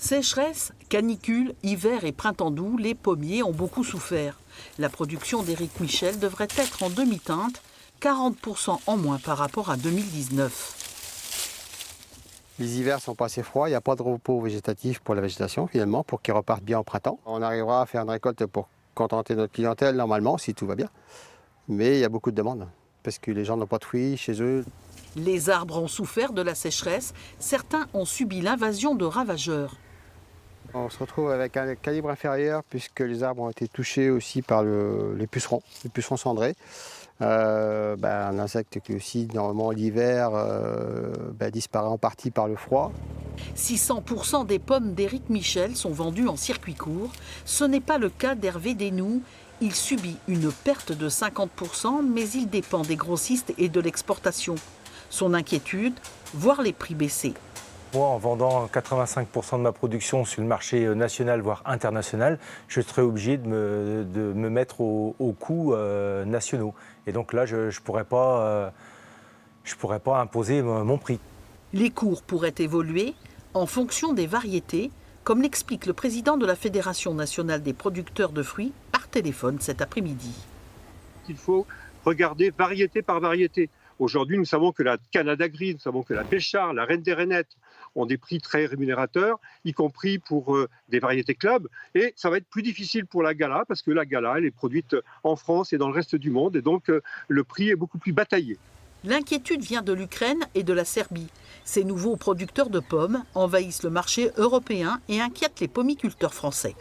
Sécheresse, canicule, hiver et printemps doux, les pommiers ont beaucoup souffert. La production d'Éric Michel devrait être en demi-teinte, 40% en moins par rapport à 2019. Les hivers sont pas assez froids, il n'y a pas de repos végétatif pour la végétation finalement, pour qu'ils repartent bien au printemps. On arrivera à faire une récolte pour contenter notre clientèle normalement, si tout va bien. Mais il y a beaucoup de demandes, parce que les gens n'ont pas de fruits chez eux. Les arbres ont souffert de la sécheresse, certains ont subi l'invasion de ravageurs. On se retrouve avec un calibre inférieur, puisque les arbres ont été touchés aussi par les pucerons cendrés. Un insecte qui aussi, normalement l'hiver, disparaît en partie par le froid. 600% des pommes d'Éric Michel sont vendues en circuit court. Ce n'est pas le cas d'Hervé Desnoux. Il subit une perte de 50%, mais il dépend des grossistes et de l'exportation. Son inquiétude, voir les prix baisser. Moi, en vendant 85% de ma production sur le marché national, voire international, je serais obligé de me mettre aux coûts nationaux. Et donc là, je ne pourrais pas imposer mon prix. Les cours pourraient évoluer en fonction des variétés, comme l'explique le président de la Fédération nationale des producteurs de fruits par téléphone cet après-midi. Il faut regarder variété par variété. Aujourd'hui, nous savons que la Canada Gris, nous savons que la Péchard, la Reine des Rainettes ont des prix très rémunérateurs, y compris pour des variétés club. Et ça va être plus difficile pour la Gala, parce que la Gala, elle est produite en France et dans le reste du monde. Et donc, le prix est beaucoup plus bataillé. L'inquiétude vient de l'Ukraine et de la Serbie. Ces nouveaux producteurs de pommes envahissent le marché européen et inquiètent les pommiculteurs français.